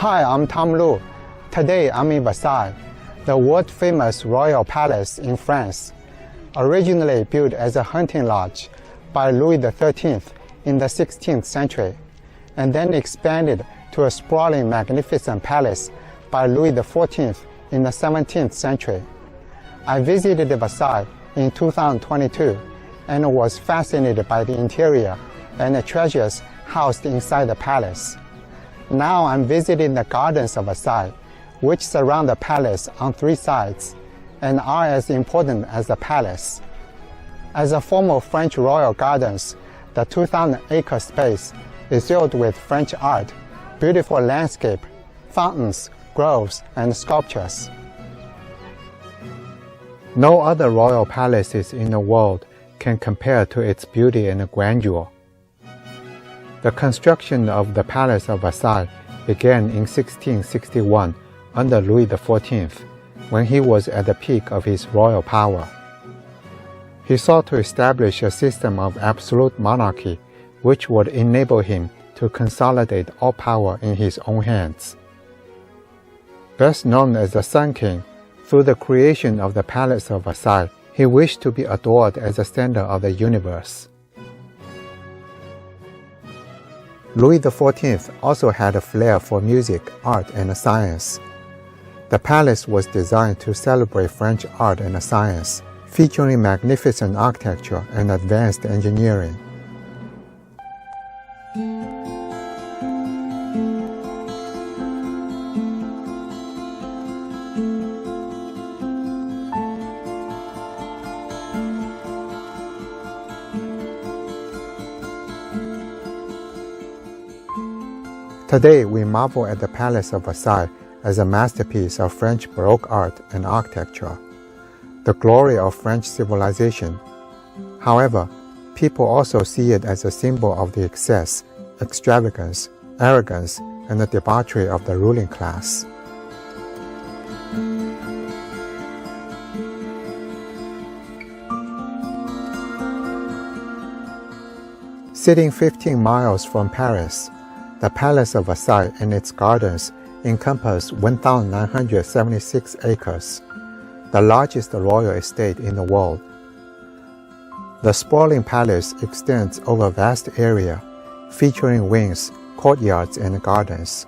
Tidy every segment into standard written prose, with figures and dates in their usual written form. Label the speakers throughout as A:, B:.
A: Hi, I'm Tom Lu. Today I'm in Versailles, the world-famous royal palace in France. Originally built as a hunting lodge by Louis XIII in the 16th century, and then expanded to a sprawling, magnificent palace by Louis XIV in the 17th century. I visited Versailles in 2022 and was fascinated by the interior and the treasures housed inside the palace. Now I'm visiting the gardens of Versailles, which surround the palace on 3 sides and are as important as the palace. As a form of French royal gardens, the 2,000-acre space is filled with French art, beautiful landscape, fountains, groves, and sculptures. No other royal palaces in the world can compare to its beauty and grandeur. The construction of the Palace of Versailles began in 1661 under Louis XIV, when he was at the peak of his royal power. He sought to establish a system of absolute monarchy which would enable him to consolidate all power in his own hands. Best known as the Sun King, through the creation of the Palace of Versailles, he wished to be adored as the center of the universe. Louis XIV also had a flair for music, art, and science. The palace was designed to celebrate French art and science, featuring magnificent architecture and advanced engineering. Today, we marvel at the Palace of Versailles as a masterpiece of French Baroque art and architecture, the glory of French civilization. However, people also see it as a symbol of the excess, extravagance, arrogance, and the debauchery of the ruling class. Sitting 15 miles from Paris, the Palace of Versailles and its gardens encompass 1,976 acres, the largest royal estate in the world. The sprawling palace extends over a vast area, featuring wings, courtyards, and gardens.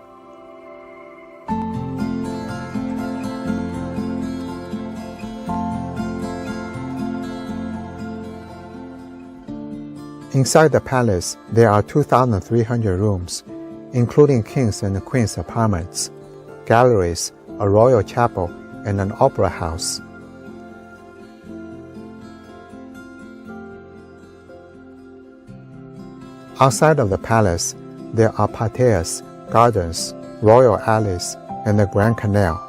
A: Inside the palace, there are 2,300 rooms, including kings and queens' apartments, galleries, a royal chapel, and an opera house. Outside of the palace, there are parterres, gardens, royal alleys, and the Grand Canal.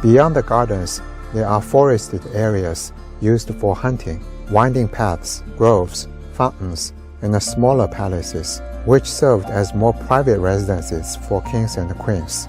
A: Beyond the gardens, there are forested areas used for hunting, winding paths, groves, fountains, and the smaller palaces, which served as more private residences for kings and queens.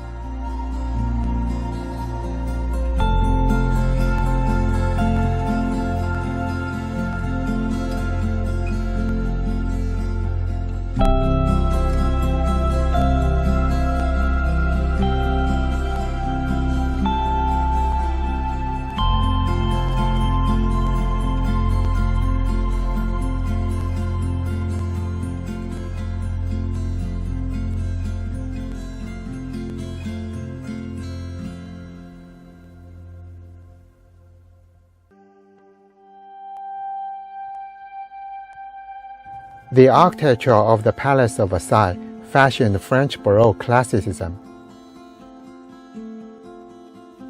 A: The architecture of the Palace of Versailles fashioned French Baroque classicism.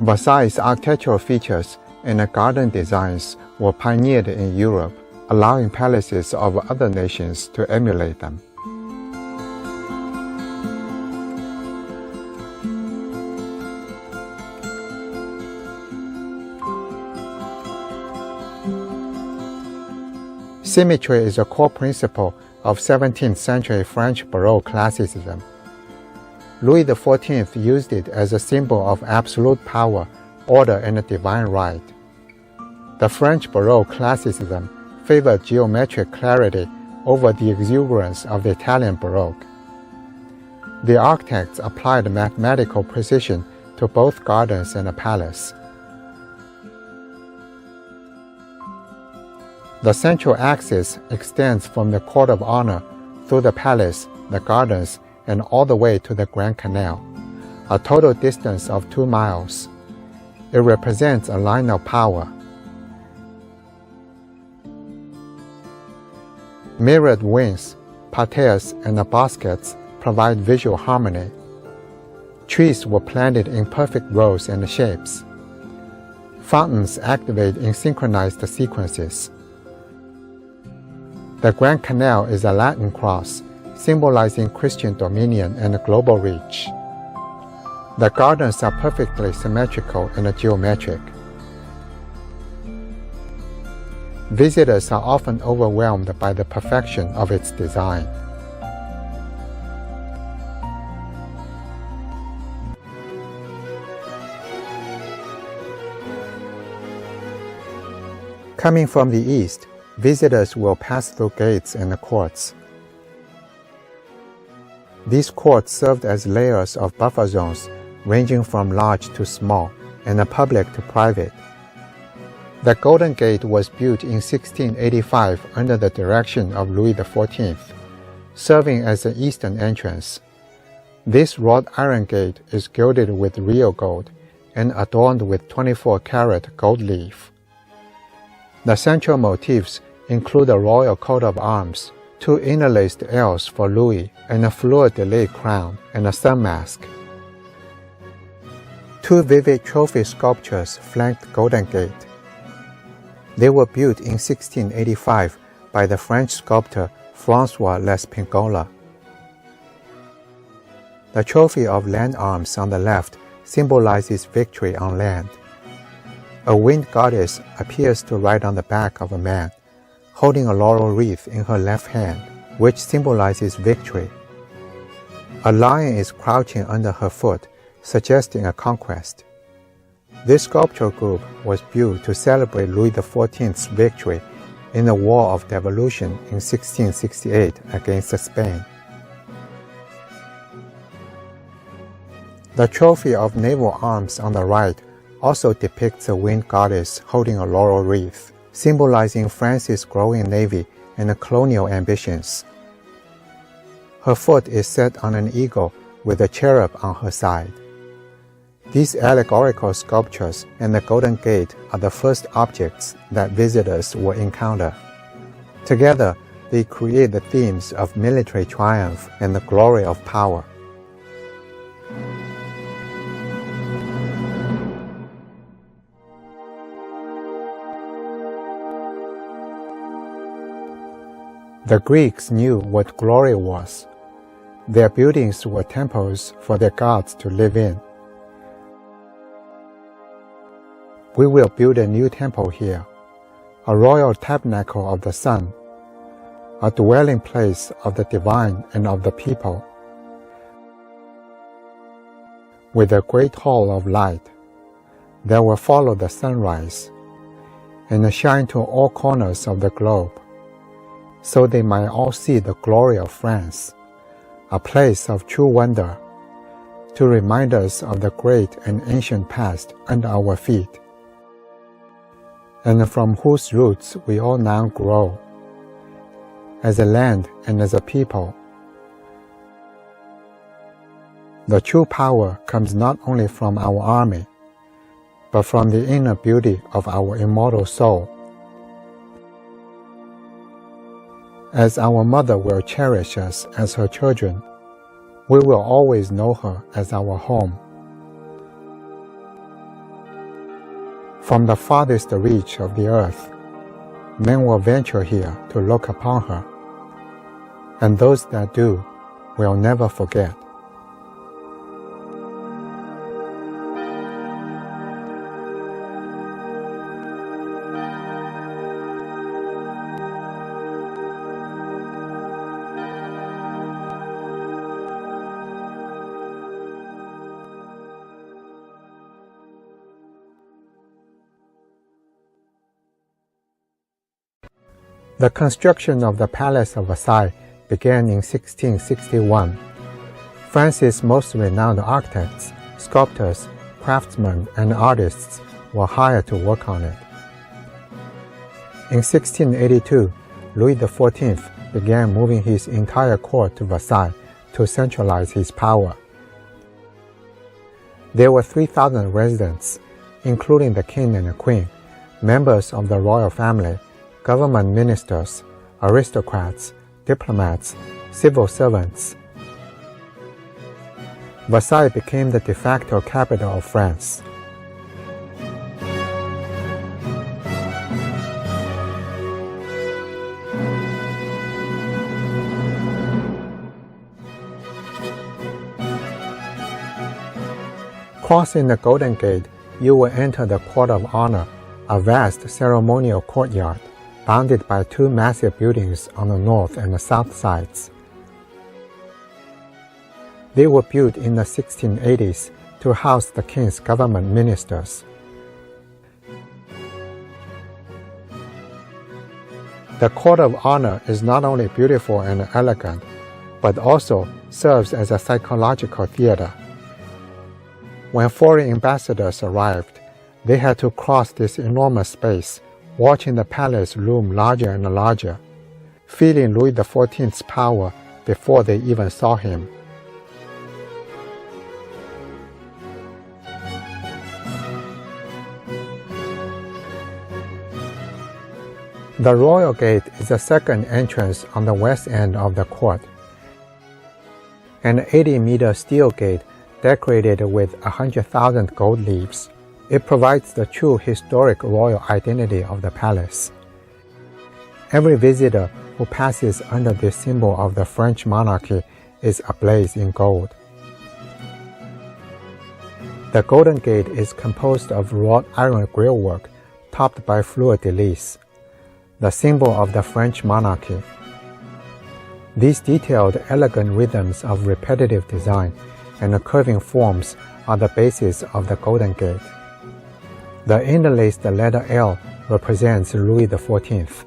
A: Versailles' architectural features and garden designs were pioneered in Europe, allowing palaces of other nations to emulate them. Symmetry is a core principle of 17th century French Baroque classicism. Louis XIV used it as a symbol of absolute power, order, and divine right. The French Baroque classicism favored geometric clarity over the exuberance of the Italian Baroque. The architects applied mathematical precision to both gardens and the palace. The central axis extends from the Court of Honor through the palace, the gardens, and all the way to the Grand Canal, a total distance of 2 miles. It represents a line of power. Mirrored wings, parterres, and the baskets provide visual harmony. Trees were planted in perfect rows and shapes. Fountains activate in synchronized sequences. The Grand Canal is a Latin cross, symbolizing Christian dominion and global reach. The gardens are perfectly symmetrical and geometric. Visitors are often overwhelmed by the perfection of its design. Coming from the east, visitors will pass through gates and courts. These courts served as layers of buffer zones ranging from large to small and public to private. The Golden Gate was built in 1685 under the direction of Louis XIV, serving as the eastern entrance. This wrought iron gate is gilded with real gold and adorned with 24-karat gold leaf. The central motifs include a royal coat of arms, 2 interlaced L's for Louis, and a fleur-de-lis crown and a sun mask. 2 vivid trophy sculptures flanked Golden Gate. They were built in 1685 by the French sculptor François Lespingola. The trophy of land arms on the left symbolizes victory on land. A wind goddess appears to ride on the back of a man, holding a laurel wreath in her left hand, which symbolizes victory. A lion is crouching under her foot, suggesting a conquest. This sculpture group was built to celebrate Louis XIV's victory in the War of Devolution in 1668 against Spain. The trophy of naval arms on the right also depicts a wind goddess holding a laurel wreath, symbolizing France's growing navy and colonial ambitions. Her foot is set on an eagle with a cherub on her side. These allegorical sculptures and the Golden Gate are the first objects that visitors will encounter. Together, they create the themes of military triumph and the glory of power. The Greeks knew what glory was. Their buildings were temples for their gods to live in. We will build a new temple here, a royal tabernacle of the sun, a dwelling place of the divine and of the people. With a great hall of light, that will follow the sunrise, and shine to all corners of the globe, so they might all see the glory of France, a place of true wonder, to remind us of the great and ancient past under our feet, and from whose roots we all now grow, as a land and as a people. The true power comes not only from our army, but from the inner beauty of our immortal soul. As our mother will cherish us as her children, we will always know her as our home. From the farthest reach of the earth, men will venture here to look upon her, and those that do will never forget. The construction of the Palace of Versailles began in 1661. France's most renowned architects, sculptors, craftsmen, and artists were hired to work on it. In 1682, Louis XIV began moving his entire court to Versailles to centralize his power. There were 3,000 residents, including the king and the queen, members of the royal family, government ministers, aristocrats, diplomats, civil servants. Versailles became the de facto capital of France. Crossing the Golden Gate, you will enter the Court of Honor, a vast ceremonial courtyard bounded by two massive buildings on the north and the south sides. They were built in the 1680s to house the king's government ministers. The Court of Honor is not only beautiful and elegant, but also serves as a psychological theater. When foreign ambassadors arrived, they had to cross this enormous space, watching the palace loom larger and larger, feeling Louis XIV's power before they even saw him. The Royal Gate is the second entrance on the west end of the court. An 80-meter steel gate decorated with 100,000 gold leaves. It provides the true historic royal identity of the palace. Every visitor who passes under this symbol of the French monarchy is ablaze in gold. The Golden Gate is composed of wrought iron grillework topped by fleur-de-lis, the symbol of the French monarchy. These detailed, elegant rhythms of repetitive design and the curving forms are the basis of the Golden Gate. The interlaced letter L represents Louis XIV.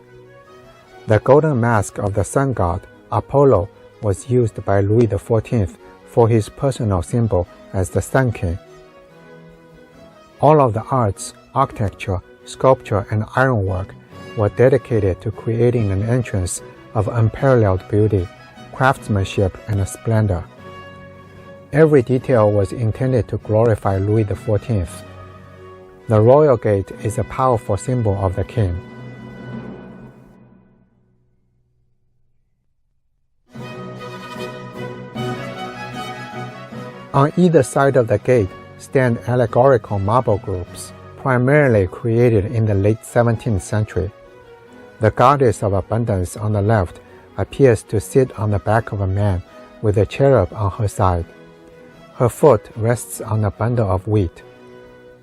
A: The golden mask of the sun god, Apollo, was used by Louis XIV for his personal symbol as the Sun King. All of the arts, architecture, sculpture, and ironwork were dedicated to creating an entrance of unparalleled beauty, craftsmanship, and splendor. Every detail was intended to glorify Louis XIV. The Royal Gate is a powerful symbol of the king. On either side of the gate stand allegorical marble groups, primarily created in the late 17th century. The goddess of abundance on the left appears to sit on the back of a man with a cherub on her side. Her foot rests on a bundle of wheat.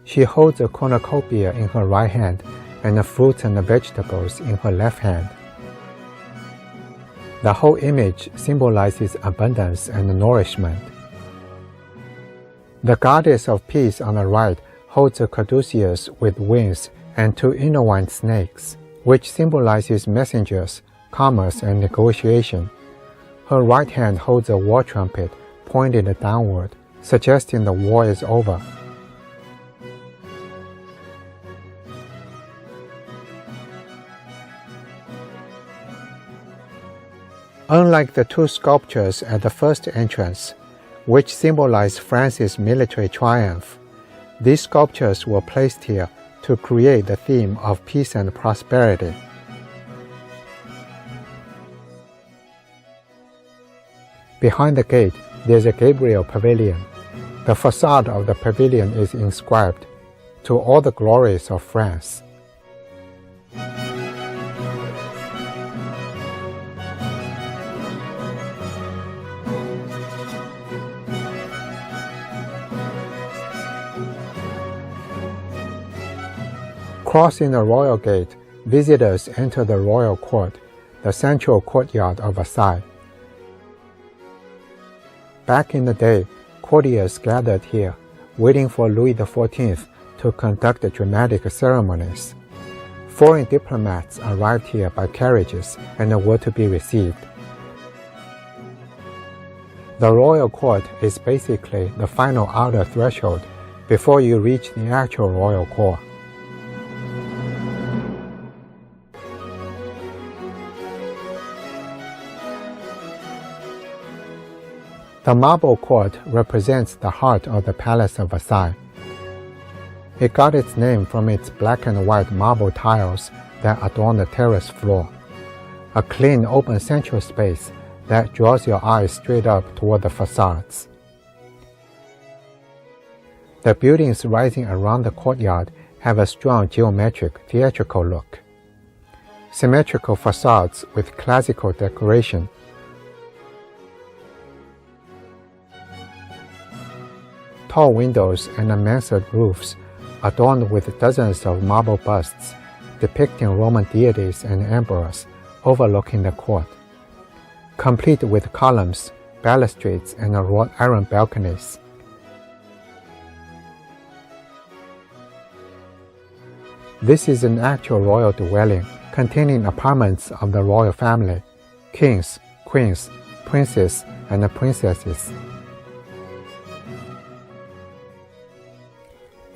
A: She holds a cornucopia in her right hand and the fruits and the vegetables in her left hand. The whole image symbolizes abundance and nourishment. The goddess of peace on the right holds a caduceus with wings and two intertwined snakes, which symbolizes messengers, commerce, and negotiation. Her right hand holds a war trumpet pointed downward, suggesting the war is over. Unlike the two sculptures at the first entrance, which symbolize France's military triumph, these sculptures were placed here to create the theme of peace and prosperity. Behind the gate, there's a Gabriel pavilion. The facade of the pavilion is inscribed, "To all the glories of France." Crossing the Royal Gate, visitors enter the Royal Court, the central courtyard of Versailles. Back in the day, courtiers gathered here, waiting for Louis XIV to conduct dramatic ceremonies. Foreign diplomats arrived here by carriages and were to be received. The royal court is basically the final outer threshold before you reach the actual royal core. The marble court represents the heart of the Palace of Versailles. It got its name from its black and white marble tiles that adorn the terrace floor, a clean open central space that draws your eyes straight up toward the facades. The buildings rising around the courtyard have a strong geometric, theatrical look. Symmetrical facades with classical decoration. Tall windows and mansard roofs adorned with dozens of marble busts depicting Roman deities and emperors overlooking the court, complete with columns, balustrades, and wrought iron balconies. This is an actual royal dwelling containing apartments of the royal family, kings, queens, princes, and princesses.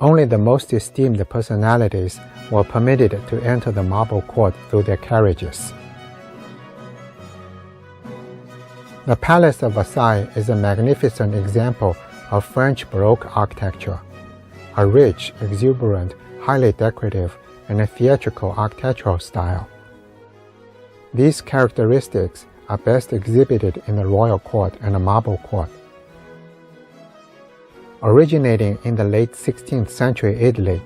A: Only the most esteemed personalities were permitted to enter the marble court through their carriages. The Palace of Versailles is a magnificent example of French Baroque architecture, a rich, exuberant, highly decorative, and theatrical architectural style. These characteristics are best exhibited in the royal court and the marble court. Originating in the late 16th century Italy,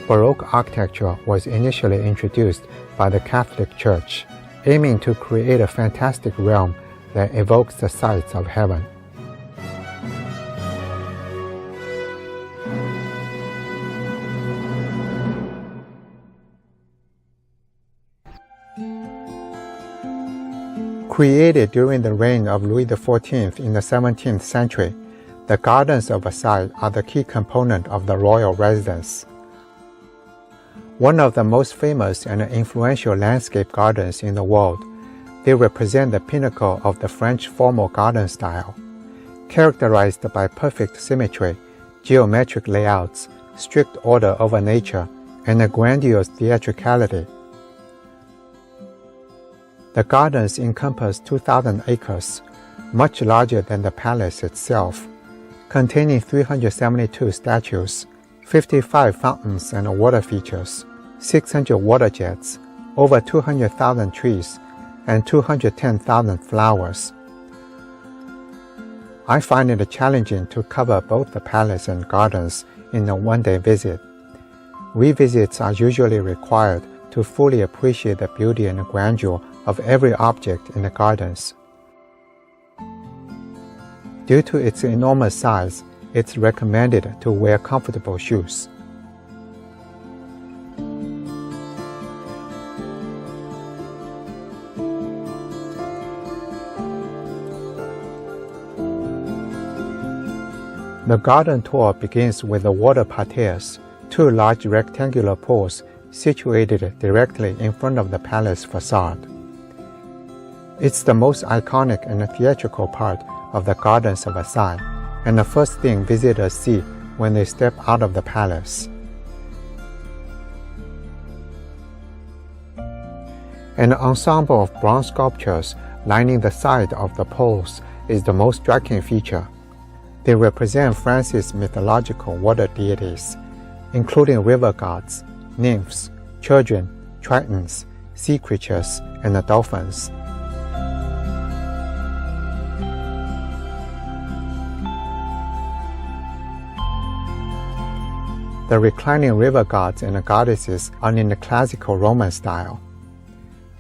A: Baroque architecture was initially introduced by the Catholic Church, aiming to create a fantastic realm that evokes the sights of heaven. Created during the reign of Louis XIV in the 17th century, the gardens of Versailles are the key component of the royal residence. One of the most famous and influential landscape gardens in the world, they represent the pinnacle of the French formal garden style, characterized by perfect symmetry, geometric layouts, strict order over nature, and a grandiose theatricality. The gardens encompass 2,000 acres, much larger than the palace itself, containing 372 statues, 55 fountains and water features, 600 water jets, over 200,000 trees, and 210,000 flowers. I find it challenging to cover both the palace and gardens in a one-day visit. Revisits are usually required to fully appreciate the beauty and grandeur of every object in the gardens. Due to its enormous size, it's recommended to wear comfortable shoes. The garden tour begins with the water parterres, two large rectangular pools situated directly in front of the palace facade. It's the most iconic and theatrical part of the gardens of Versailles, and the first thing visitors see when they step out of the palace. An ensemble of bronze sculptures lining the side of the poles is the most striking feature. They represent France's mythological water deities, including river gods, nymphs, children, tritons, sea creatures, and dolphins. The reclining river gods and goddesses are in the classical Roman style.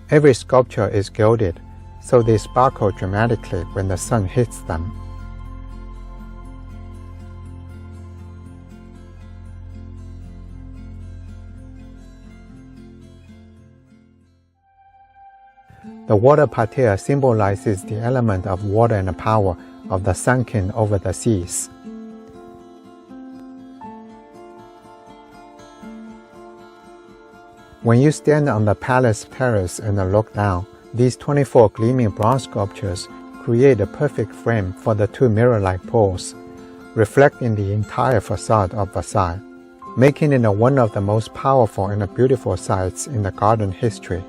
A: Every sculpture is gilded, so they sparkle dramatically when the sun hits them. The water parterre symbolizes the element of water and power of the Sun King over the seas. When you stand on the palace terrace and look down, these 24 gleaming bronze sculptures create a perfect frame for the two mirror-like pools, reflecting the entire facade of Versailles, making it one of the most powerful and beautiful sights in the garden history.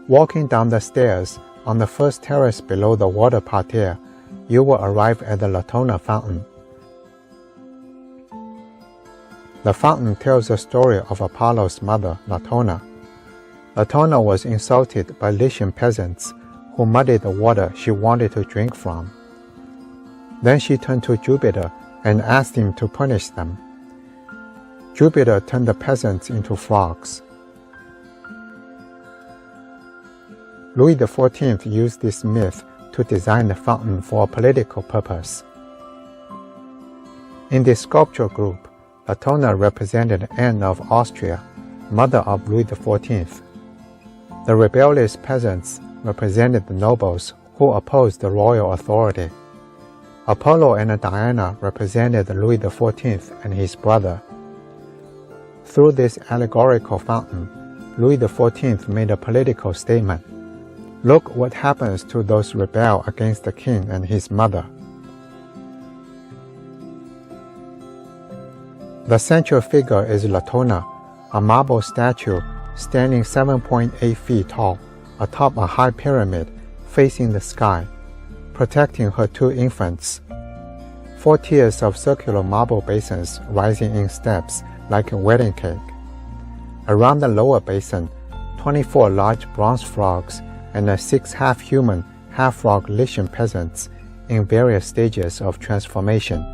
A: Walking down the stairs on the first terrace below the water parterre, you will arrive at the Latona fountain. The fountain tells the story of Apollo's mother, Latona. Latona was insulted by Lycian peasants who muddied the water she wanted to drink from. Then she turned to Jupiter and asked him to punish them. Jupiter turned the peasants into frogs. Louis XIV used this myth to design the fountain for a political purpose. In this sculpture group, Latona represented Anne of Austria, mother of Louis XIV. The rebellious peasants represented the nobles who opposed the royal authority. Apollo and Diana represented Louis XIV and his brother. Through this allegorical fountain, Louis XIV made a political statement. Look what happens to those rebel against the king and his mother. The central figure is Latona, a marble statue standing 7.8 feet tall atop a high pyramid facing the sky, protecting her two infants. 4 tiers of circular marble basins rising in steps like a wedding cake. Around the lower basin, 24 large bronze frogs and 6 half-human, half-frog Lycian peasants in various stages of transformation,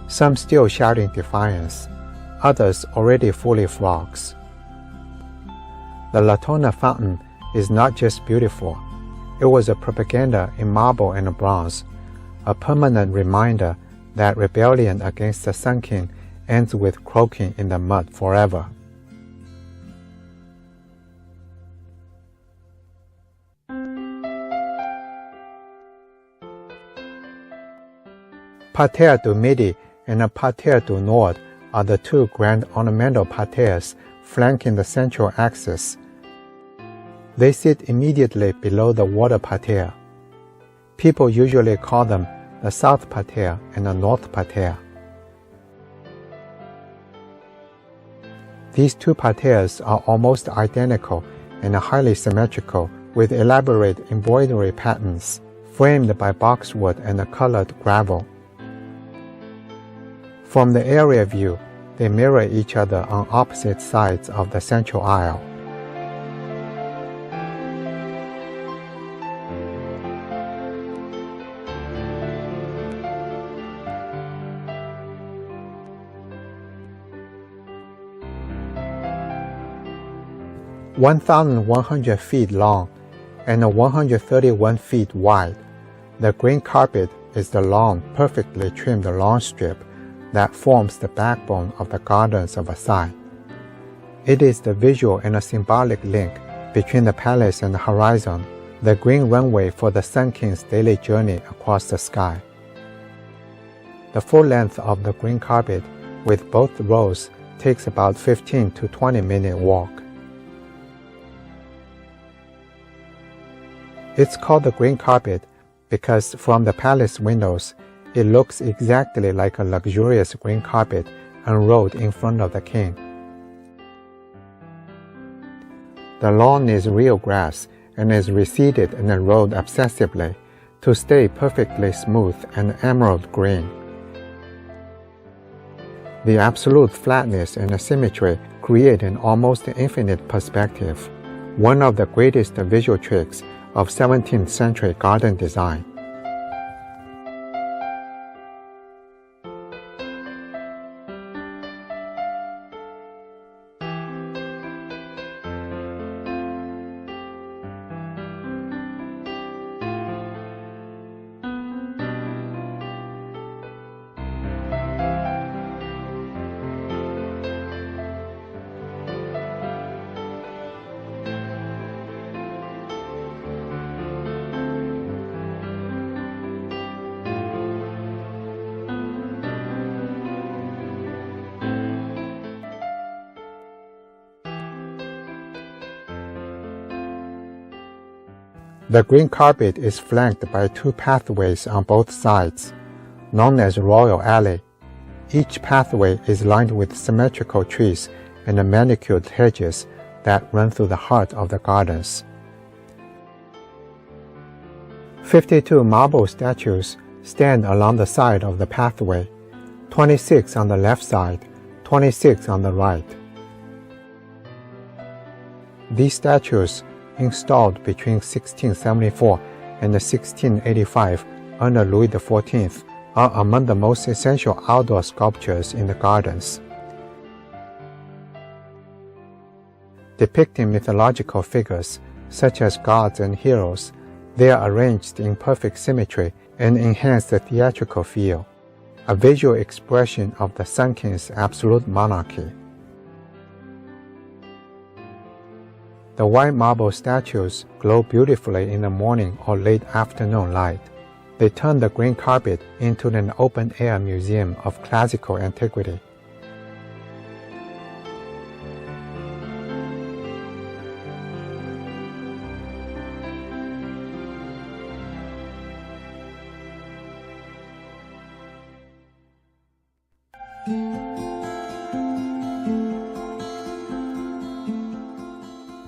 A: some still shouting defiance, others already fully frogs. The Latona fountain is not just beautiful, it was a propaganda in marble and bronze, a permanent reminder that rebellion against the Sun King ends with croaking in the mud forever. Parterre du Midi and Parterre du Nord are the two grand ornamental parterres flanking the central axis. They sit immediately below the water parterre. People usually call them the South Parterre and the North Parterre. These two parterres are almost identical and highly symmetrical with elaborate embroidery patterns, framed by boxwood and colored gravel. From the area view, they mirror each other on opposite sides of the central aisle. (1,100 feet long and 131 feet wide), the green carpet is the long, perfectly trimmed lawn strip that forms the backbone of the gardens of Versailles. It is the visual and symbolic link between the palace and the horizon, the green runway for the Sun King's daily journey across the sky. The full length of the green carpet, with both rows, takes about 15 to 20-minute walk. It's called the green carpet because from the palace windows, it looks exactly like a luxurious green carpet unrolled in front of the king. The lawn is real grass and is reseeded and rolled obsessively to stay perfectly smooth and emerald green. The absolute flatness and symmetry create an almost infinite perspective, one of the greatest visual tricks of 17th century garden design. The green carpet is flanked by two pathways on both sides, known as Royal Alley. Each pathway is lined with symmetrical trees and manicured hedges that run through the heart of the gardens. 52 marble statues stand along the side of the pathway, 26 on the left side, 26 on the right. These statues, installed between 1674 and 1685 under Louis XIV, are among the most essential outdoor sculptures in the gardens. Depicting mythological figures such as gods and heroes, they are arranged in perfect symmetry and enhance the theatrical feel, a visual expression of the Sun King's absolute monarchy. The white marble statues glow beautifully in the morning or late afternoon light. They turn the green carpet into an open-air museum of classical antiquity.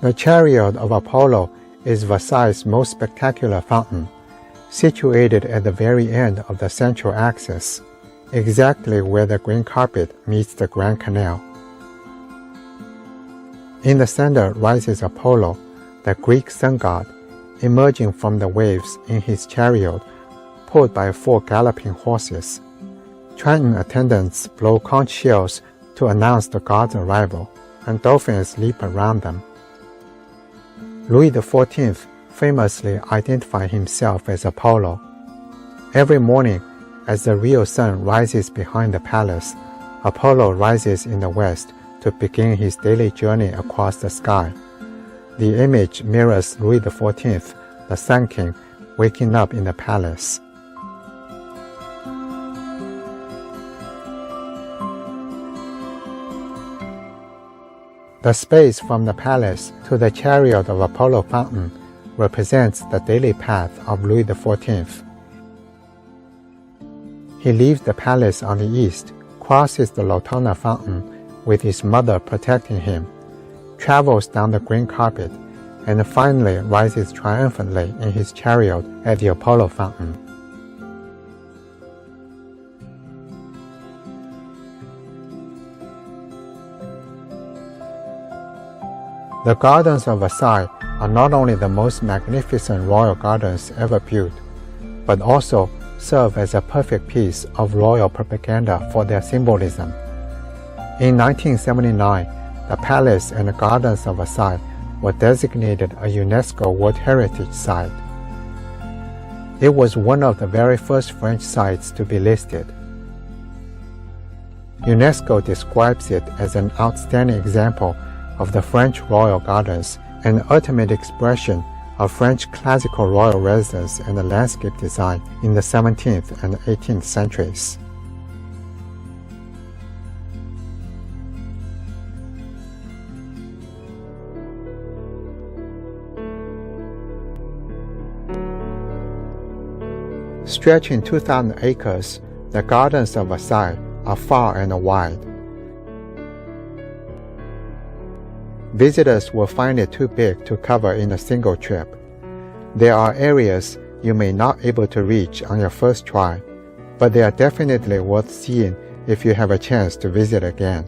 A: The Chariot of Apollo is Versailles' most spectacular fountain, situated at the very end of the central axis, exactly where the green carpet meets the Grand Canal. In the center rises Apollo, the Greek sun god, emerging from the waves in his chariot, pulled by 4 galloping horses. Triton attendants blow conch shells to announce the god's arrival, and dolphins leap around them. Louis XIV famously identified himself as Apollo. Every morning, as the real sun rises behind the palace, Apollo rises in the west to begin his daily journey across the sky. The image mirrors Louis XIV, the Sun King, waking up in the palace. The space from the palace to the Chariot of Apollo fountain represents the daily path of Louis XIV. He leaves the palace on the east, crosses the Lotona fountain with his mother protecting him, travels down the green carpet, and finally rises triumphantly in his chariot at the Apollo fountain. The gardens of Versailles are not only the most magnificent royal gardens ever built, but also serve as a perfect piece of royal propaganda for their symbolism. In 1979, the palace and the gardens of Versailles were designated a UNESCO World Heritage Site. It was one of the very first French sites to be listed. UNESCO describes it as an outstanding example of the French royal gardens, an ultimate expression of French classical royal residence and landscape design in the 17th and 18th centuries. Stretching 2,000 acres, the gardens of Versailles are far and wide. Visitors will find it too big to cover in a single trip. There are areas you may not be able to reach on your first try, but they are definitely worth seeing if you have a chance to visit again.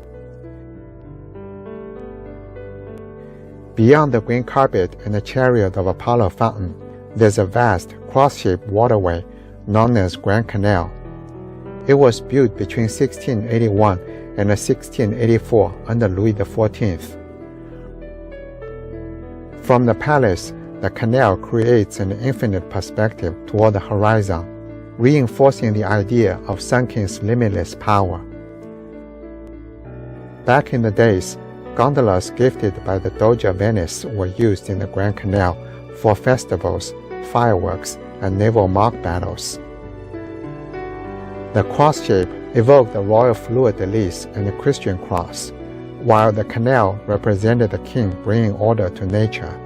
A: Beyond the green carpet and the Chariot of Apollo fountain, there's a vast cross-shaped waterway known as Grand Canal. It was built between 1681 and 1684 under Louis XIV. From the palace, the canal creates an infinite perspective toward the horizon, reinforcing the idea of Sun King's limitless power. Back in the days, gondolas gifted by the Doge of Venice were used in the Grand Canal for festivals, fireworks, and naval mock battles. The cross shape evoked the royal fleur-de-lis and the Christian cross, while the canal represented the king bringing order to nature.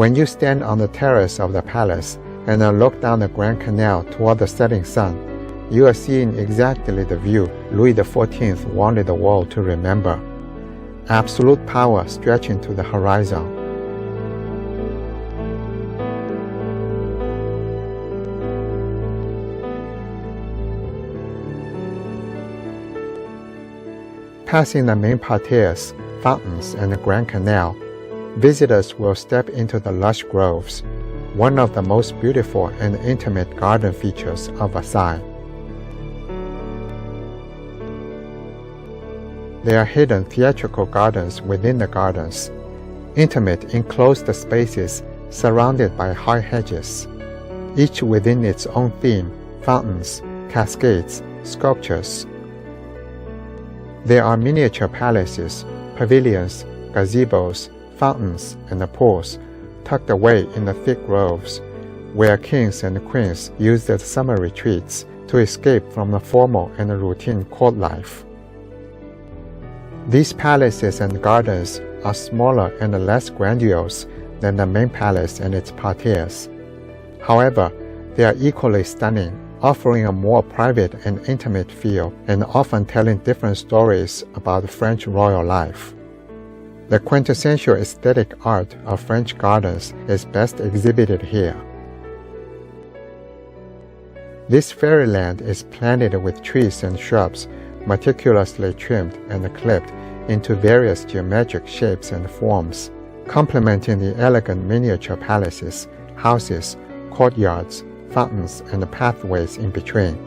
A: When you stand on the terrace of the palace and look down the Grand Canal toward the setting sun, you are seeing exactly the view Louis XIV wanted the world to remember. Absolute power stretching to the horizon. Passing the main parterres, fountains, and the Grand Canal, visitors will step into the lush groves, one of the most beautiful and intimate garden features of Versailles. There are hidden theatrical gardens within the gardens, intimate enclosed spaces surrounded by high hedges, each within its own theme, fountains, cascades, sculptures. There are miniature palaces, pavilions, gazebos, fountains, and pools tucked away in the thick groves, where kings and queens use their summer retreats to escape from the formal and routine court life. These palaces and gardens are smaller and less grandiose than the main palace and its parterres. However, they are equally stunning, offering a more private and intimate feel and often telling different stories about French royal life. The quintessential aesthetic art of French gardens is best exhibited here. This fairyland is planted with trees and shrubs, meticulously trimmed and clipped into various geometric shapes and forms, complementing the elegant miniature palaces, houses, courtyards, fountains, and pathways in between.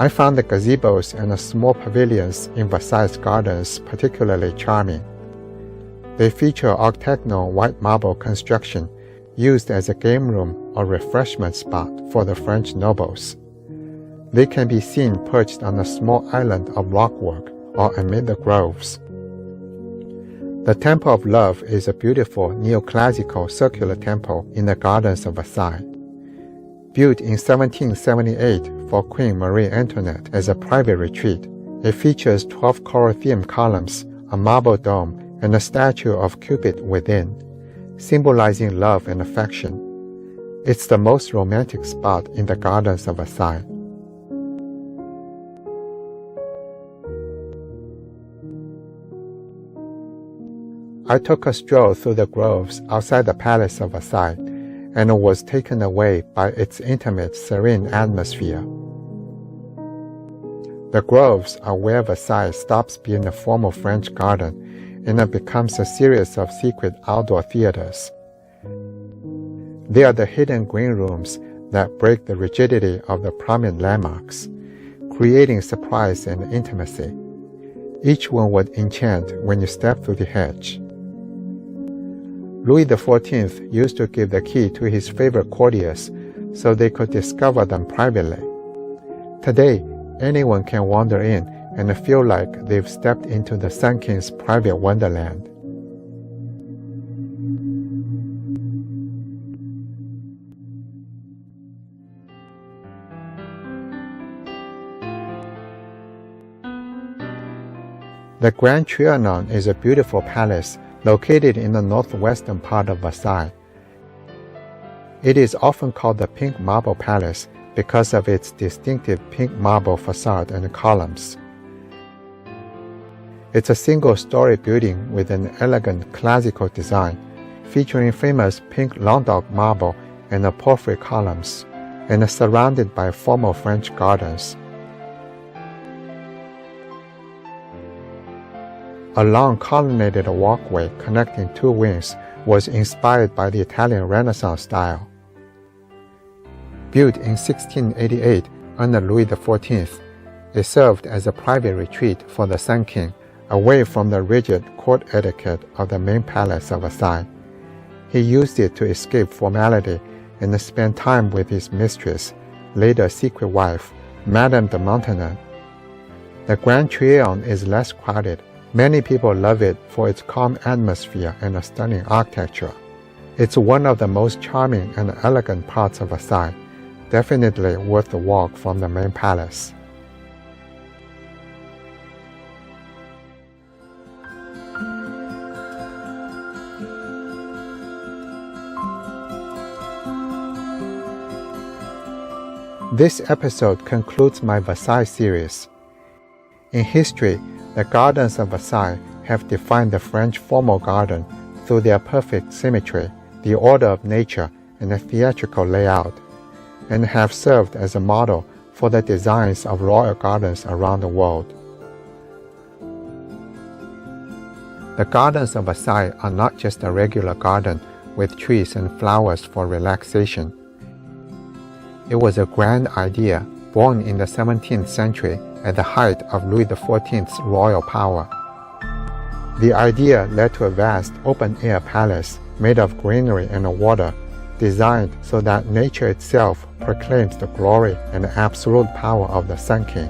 A: I found the gazebos and the small pavilions in Versailles gardens particularly charming. They feature octagonal white marble construction used as a game room or refreshment spot for the French nobles. They can be seen perched on a small island of rockwork or amid the groves. The Temple of Love is a beautiful neoclassical circular temple in the gardens of Versailles. Built in 1778 for Queen Marie Antoinette as a private retreat, it features 12 coral-themed columns, a marble dome, and a statue of Cupid within, symbolizing love and affection. It's the most romantic spot in the gardens of Versailles. I took a stroll through the groves outside the Palace of Versailles and was taken away by its intimate, serene atmosphere. The groves are where Versailles stops being a formal French garden and it becomes a series of secret outdoor theaters. They are the hidden green rooms that break the rigidity of the prominent landmarks, creating surprise and intimacy. Each one would enchant when you step through the hedge. Louis XIV used to give the key to his favorite courtiers so they could discover them privately. Today, anyone can wander in and feel like they've stepped into the Sun King's private wonderland. The Grand Trianon is a beautiful palace located in the northwestern part of Versailles. It is often called the Pink Marble Palace because of its distinctive pink marble facade and columns. It's a single-story building with an elegant classical design, featuring famous pink Languedoc marble and porphyry columns, and surrounded by formal French gardens. A long colonnaded walkway connecting two wings was inspired by the Italian Renaissance style. Built in 1688 under Louis XIV, it served as a private retreat for the Sun King, away from the rigid court etiquette of the main palace of Versailles. He used it to escape formality and spend time with his mistress, later secret wife, Madame de Maintenon. The Grand Trianon is less crowded. Many people love it for its calm atmosphere and stunning architecture. It's one of the most charming and elegant parts of Versailles, definitely worth the walk from the main palace. This episode concludes my Versailles series. In history, the gardens of Versailles have defined the French formal garden through their perfect symmetry, the order of nature, and the theatrical layout, and have served as a model for the designs of royal gardens around the world. The gardens of Versailles are not just a regular garden with trees and flowers for relaxation. It was a grand idea born in the 17th century at the height of Louis XIV's royal power. The idea led to a vast open-air palace made of greenery and water, designed so that nature itself proclaims the glory and absolute power of the Sun King.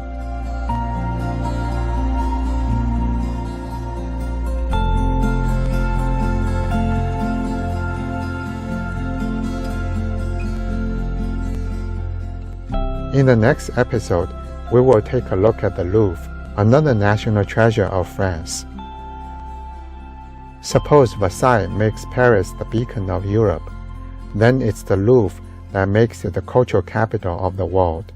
A: In the next episode, we will take a look at the Louvre, another national treasure of France. Suppose Versailles makes Paris the beacon of Europe, then it's the Louvre that makes it the cultural capital of the world.